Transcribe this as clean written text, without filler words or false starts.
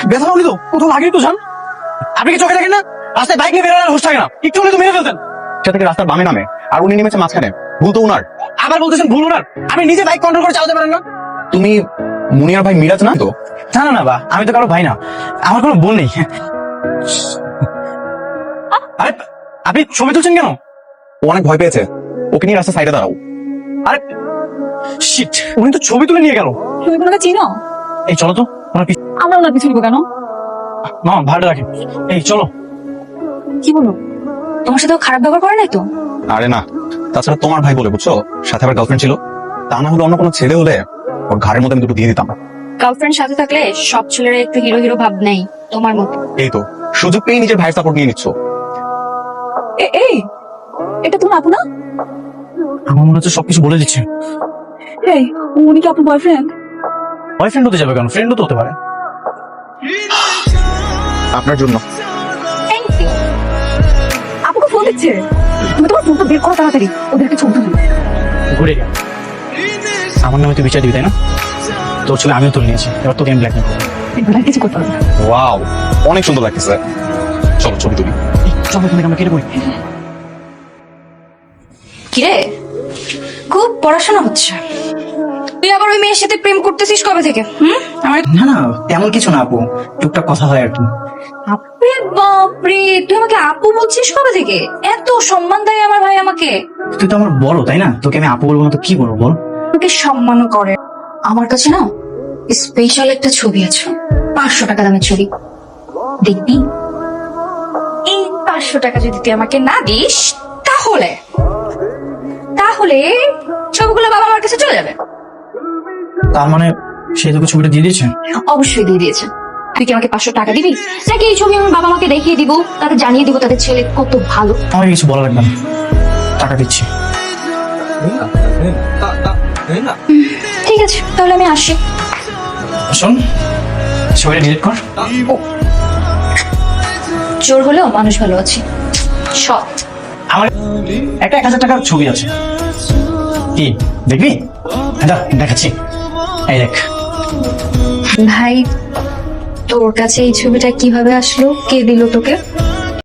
ব্যথা হলি তো কোথাও লাগেনি তো জান। আপনি কি চোখে দেখেন না রাস্তায় বাইক নিয়ে বেরোনোর হোশ থাকে না, একটু হলে তো মেরে ফেলতেন। সে থেকে রাস্তার বামে নামে আর উনি নেমেছে মাঝখানে, ভুল তো উনার। আবার বলতেছেন ভুল ওনার? আপনি নিজে বাইক কন্ট্রোল করে চালাতে পারেন না? তুমি মুনিয়ার ভাই মিরাজ না তো? না না না বা, আমি তো কারো ভাই না, আমার কোনো বোন নেই। আরে আপনি ছবি তুলছেন কেন? ও অনেক ভয় পেয়েছে, ওকে নিয়ে রাস্তা সাইডে দাঁড়াও। আরে শিট, উনি তো ছবি তুলে নিয়ে গেল। তুমি কোনোকে চিনো? এই চলো তো, ওনার পিছনে। আমরা ওনার পিছু নিবো কেন? মামা ভাড়া রাখেন, এই চলো। কি বলো, তোমার সাথে ও খারাপ ব্যবহার করে নাই তো? আরে না, তাছাড়া তোমার ভাই বলে বুঝছো, সাথে আবার গার্লফ্রেন্ড ছিল। তা না হলে অন্য কোনো ছেলে হলে ওর ঘাড়ের মধ্যে আমি দুটো দিয়ে দিতাম। গার্লফ্রেন্ড সাথে থাকলে সব ছেলেরা একটু হিরো হিরো ভাব নেই, তোমার মতো। এই তো সুযোগ পেয়ে নিজের ভাইয়ের সাপোর্ট নিয়ে নিচ্ছ। এই, এটা তোমার আপু না? আমার মনে হচ্ছে সবকিছু বলে দিচ্ছে। এই, উনি কি আপনার বয়ফ্রেন্ড? বয়ফ্রেন্ড হতে যাবে কেন, ফ্রেন্ডও তো হতে পারে। আপনার জন্য। Thank you. আপুকে ফোন দিচ্ছে, তুমি তোমার ফোনটা বের করো তাড়াতাড়ি, ওদেরকে ছবি তুলি। ঘুরে গেল। আমার নামে তুই বিচার দিবি তাই না? তোর ছবি আমিও তুলে নিয়েছি, এবার তোকে আমি ব্ল্যাকমেল করবো। এগুলো আর কিছু করতে হবে না। ওয়াও, অনেক সুন্দর লাগতেছে। চলো ছবি তুলি। চলো এখান থেকে আমরা কেটে পড়ি। কিরে, খুব পড়াশোনা হচ্ছে। তুই আবার ওই মেয়ের সাথে প্রেম করতেছিস কবে থেকে? আমার না না তেমন কিছু না আপু, টুকটাক কথা হয় আর কি। আপরে বাপরে, তুই আমাকে আপু বলছিস কবে থেকে? এত সম্মান দেয় আমার ভাই আমাকে। তুই তো আমার বড় তাই না, তোকে আমি আপু বলবো না তো কি বলবো বল? আমাকে সম্মানও করে। আমার কাছে না স্পেশাল একটা ছবি আছে, 500 টাকা দামের ছবি, দেখবি? এই 500 টাকা যদি তুই আমাকে না দিস তাহলে তাহলে ছবিগুলো বাবা আমার কাছে চলে যাবে। তার মানে সে তোকে ছবিটা দিয়ে দিয়েছে? অবশ্যই দিয়ে দিয়েছে। তুই কি আমাকে 500 টাকা দিবি, নাকি এই ছবি আমি বাবা মাকে দেখিয়ে দিব, তাদের জানিয়ে দিব তাদের ছেলে কত ভালো? আমাকে কিছু বলা লাগবে না, টাকা দিচ্ছি। ঠিক আছে, তাহলে আমি আসি। শোন, ছবিটা ডিলিট কর। জোর হলেও মানুষ ভালো আছে, সৎ। আমার একটা 1000 টাকার ছবি আছে, কি দেখবি? দেখাচ্ছি, এই দেখ। ভাই, তোর কাছে এই ছবিটা কিভাবে আসলো? কে দিল তোকে?